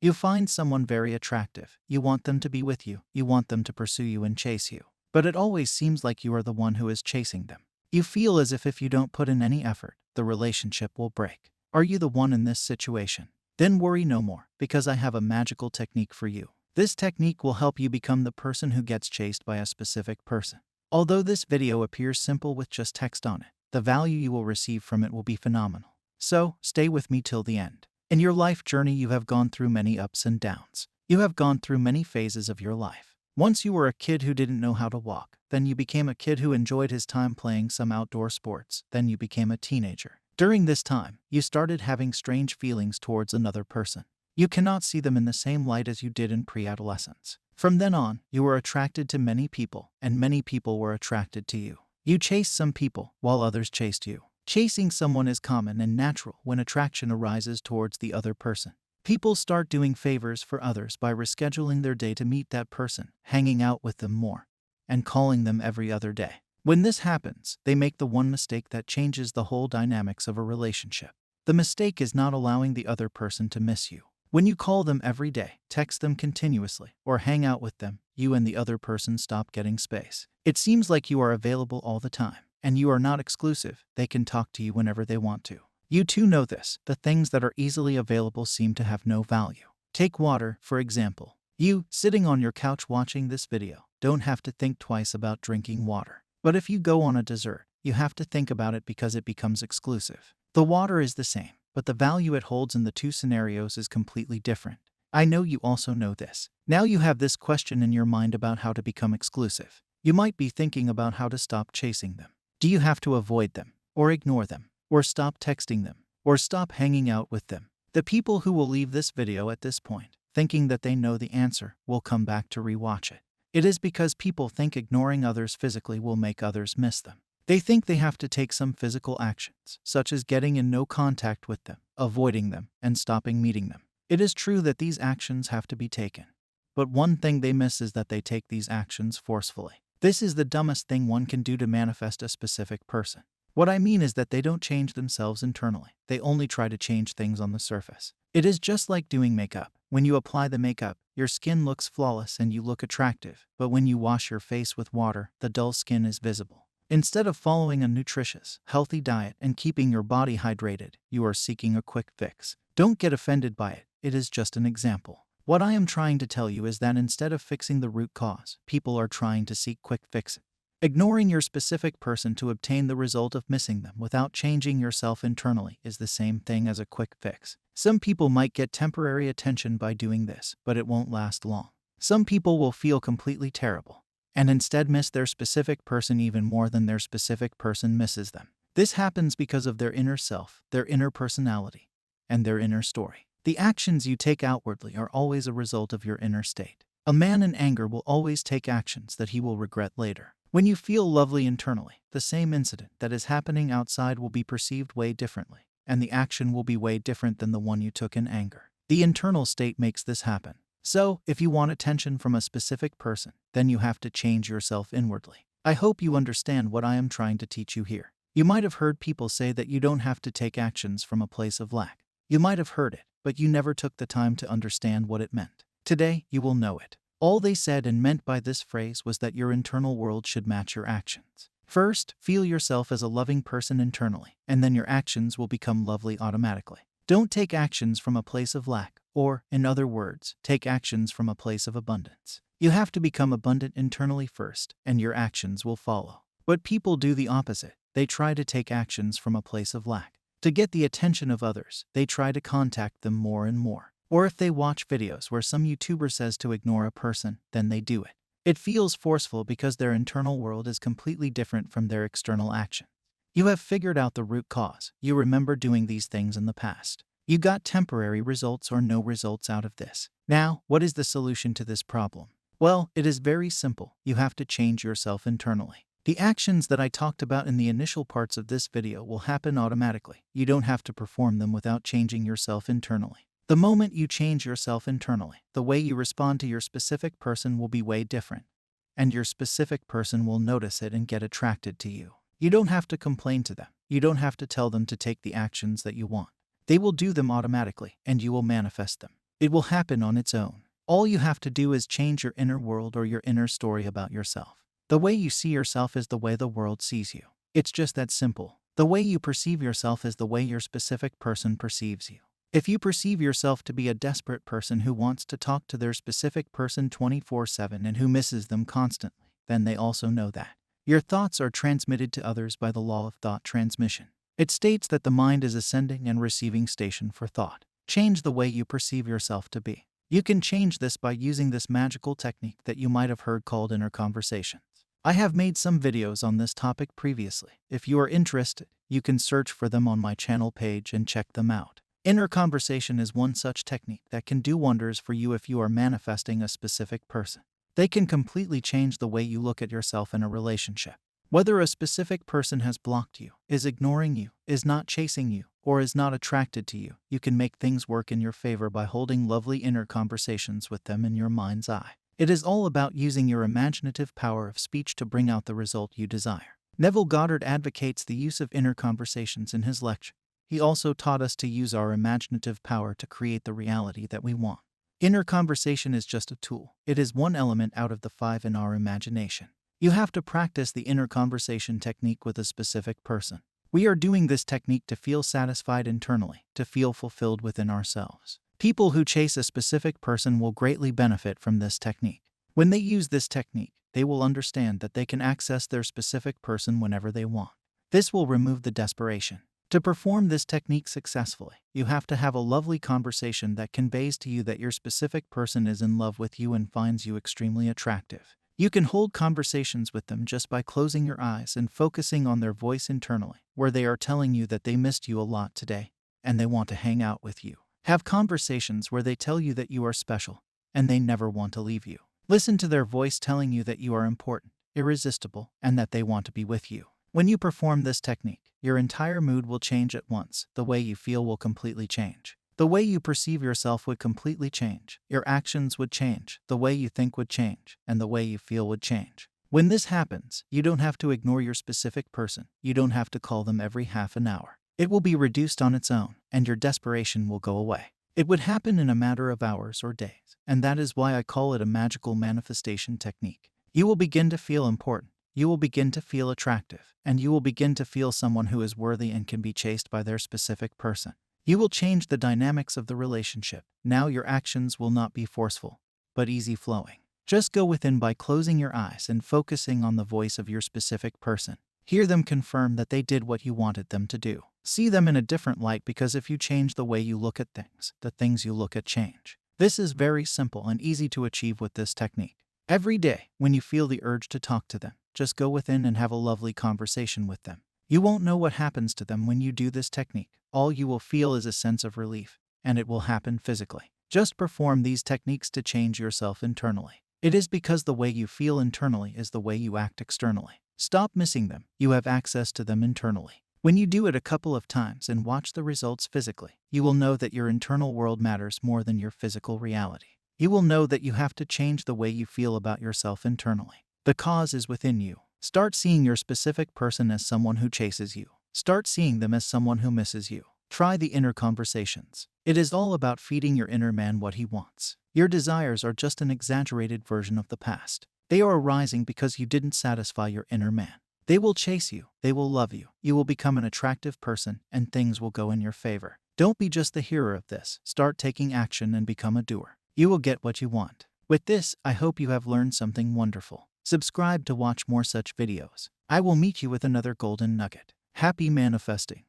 You find someone very attractive. You want them to be with you. You want them to pursue you and chase you. But it always seems like you are the one who is chasing them. You feel as if you don't put in any effort, the relationship will break. Are you the one in this situation? Then worry no more, because I have a magical technique for you. This technique will help you become the person who gets chased by a specific person. Although this video appears simple with just text on it, the value you will receive from it will be phenomenal. So, stay with me till the end. In your life journey, you have gone through many ups and downs. You have gone through many phases of your life. Once you were a kid who didn't know how to walk. Then you became a kid who enjoyed his time playing some outdoor sports. Then you became a teenager. During this time, you started having strange feelings towards another person. You cannot see them in the same light as you did in pre-adolescence. From then on, you were attracted to many people, and many people were attracted to you. You chased some people, while others chased you. Chasing someone is common and natural when attraction arises towards the other person. People start doing favors for others by rescheduling their day to meet that person, hanging out with them more, and calling them every other day. When this happens, they make the one mistake that changes the whole dynamics of a relationship. The mistake is not allowing the other person to miss you. When you call them every day, text them continuously, or hang out with them, you and the other person stop getting space. It seems like you are available all the time, and you are not exclusive. They can talk to you whenever they want to. You too know this. The things that are easily available seem to have no value. Take water, for example. You, sitting on your couch watching this video, don't have to think twice about drinking water. But if you go on a dessert, you have to think about it because it becomes exclusive. The water is the same, but the value it holds in the two scenarios is completely different. I know you also know this. Now you have this question in your mind about how to become exclusive. You might be thinking about how to stop chasing them. Do you have to avoid them, or ignore them, or stop texting them, or stop hanging out with them? The people who will leave this video at this point, thinking that they know the answer, will come back to rewatch it. It is because people think ignoring others physically will make others miss them. They think they have to take some physical actions, such as getting in no contact with them, avoiding them, and stopping meeting them. It is true that these actions have to be taken. But one thing they miss is that they take these actions forcefully. This is the dumbest thing one can do to manifest a specific person. What I mean is that they don't change themselves internally. They only try to change things on the surface. It is just like doing makeup. When you apply the makeup, your skin looks flawless and you look attractive. But when you wash your face with water, the dull skin is visible. Instead of following a nutritious, healthy diet and keeping your body hydrated, you are seeking a quick fix. Don't get offended by it. It is just an example. What I am trying to tell you is that instead of fixing the root cause, people are trying to seek quick fixes. Ignoring your specific person to obtain the result of missing them without changing yourself internally is the same thing as a quick fix. Some people might get temporary attention by doing this, but it won't last long. Some people will feel completely terrible, and instead miss their specific person even more than their specific person misses them. This happens because of their inner self, their inner personality, and their inner story. The actions you take outwardly are always a result of your inner state. A man in anger will always take actions that he will regret later. When you feel lovely internally, the same incident that is happening outside will be perceived way differently, and the action will be way different than the one you took in anger. The internal state makes this happen. So, if you want attention from a specific person, then you have to change yourself inwardly. I hope you understand what I am trying to teach you here. You might have heard people say that you don't have to take actions from a place of lack. You might have heard it, but you never took the time to understand what it meant. Today, you will know it. All they said and meant by this phrase was that your internal world should match your actions. First, feel yourself as a loving person internally, and then your actions will become lovely automatically. Don't take actions from a place of lack, or, in other words, take actions from a place of abundance. You have to become abundant internally first, and your actions will follow. But people do the opposite. They try to take actions from a place of lack. To get the attention of others, they try to contact them more and more. Or if they watch videos where some YouTuber says to ignore a person, then they do it. It feels forceful because their internal world is completely different from their external action. You have figured out the root cause. You remember doing these things in the past. You got temporary results or no results out of this. Now, what is the solution to this problem? Well, it is very simple. You have to change yourself internally. The actions that I talked about in the initial parts of this video will happen automatically. You don't have to perform them without changing yourself internally. The moment you change yourself internally, the way you respond to your specific person will be way different, and your specific person will notice it and get attracted to you. You don't have to complain to them. You don't have to tell them to take the actions that you want. They will do them automatically, and you will manifest them. It will happen on its own. All you have to do is change your inner world or your inner story about yourself. The way you see yourself is the way the world sees you. It's just that simple. The way you perceive yourself is the way your specific person perceives you. If you perceive yourself to be a desperate person who wants to talk to their specific person 24/7 and who misses them constantly, then they also know that. Your thoughts are transmitted to others by the law of thought transmission. It states that the mind is a sending and receiving station for thought. Change the way you perceive yourself to be. You can change this by using this magical technique that you might have heard called inner conversations. I have made some videos on this topic previously. If you are interested, you can search for them on my channel page and check them out. Inner conversation is one such technique that can do wonders for you if you are manifesting a specific person. They can completely change the way you look at yourself in a relationship. Whether a specific person has blocked you, is ignoring you, is not chasing you, or is not attracted to you, you can make things work in your favor by holding lovely inner conversations with them in your mind's eye. It is all about using your imaginative power of speech to bring out the result you desire. Neville Goddard advocates the use of inner conversations in his lecture. He also taught us to use our imaginative power to create the reality that we want. Inner conversation is just a tool. It is one element out of the 5 in our imagination. You have to practice the inner conversation technique with a specific person. We are doing this technique to feel satisfied internally, to feel fulfilled within ourselves. People who chase a specific person will greatly benefit from this technique. When they use this technique, they will understand that they can access their specific person whenever they want. This will remove the desperation. To perform this technique successfully, you have to have a lovely conversation that conveys to you that your specific person is in love with you and finds you extremely attractive. You can hold conversations with them just by closing your eyes and focusing on their voice internally, where they are telling you that they missed you a lot today, and they want to hang out with you. Have conversations where they tell you that you are special, and they never want to leave you. Listen to their voice telling you that you are important, irresistible, and that they want to be with you. When you perform this technique, your entire mood will change at once. The way you feel will completely change. The way you perceive yourself would completely change. Your actions would change. The way you think would change. And the way you feel would change. When this happens, you don't have to ignore your specific person. You don't have to call them every half an hour. It will be reduced on its own, and your desperation will go away. It would happen in a matter of hours or days, and that is why I call it a magical manifestation technique. You will begin to feel important. You will begin to feel attractive, and you will begin to feel someone who is worthy and can be chased by their specific person. You will change the dynamics of the relationship. Now your actions will not be forceful, but easy flowing. Just go within by closing your eyes and focusing on the voice of your specific person. Hear them confirm that they did what you wanted them to do. See them in a different light, because if you change the way you look at things, the things you look at change. This is very simple and easy to achieve with this technique. Every day, when you feel the urge to talk to them, just go within and have a lovely conversation with them. You won't know what happens to them when you do this technique. All you will feel is a sense of relief, and it will happen physically. Just perform these techniques to change yourself internally. It is because the way you feel internally is the way you act externally. Stop missing them. You have access to them internally. When you do it a couple of times and watch the results physically, you will know that your internal world matters more than your physical reality. You will know that you have to change the way you feel about yourself internally. The cause is within you. Start seeing your specific person as someone who chases you. Start seeing them as someone who misses you. Try the inner conversations. It is all about feeding your inner man what he wants. Your desires are just an exaggerated version of the past. They are arising because you didn't satisfy your inner man. They will chase you. They will love you. You will become an attractive person, and things will go in your favor. Don't be just the hearer of this. Start taking action and become a doer. You will get what you want. With this, I hope you have learned something wonderful. Subscribe to watch more such videos. I will meet you with another golden nugget. Happy manifesting.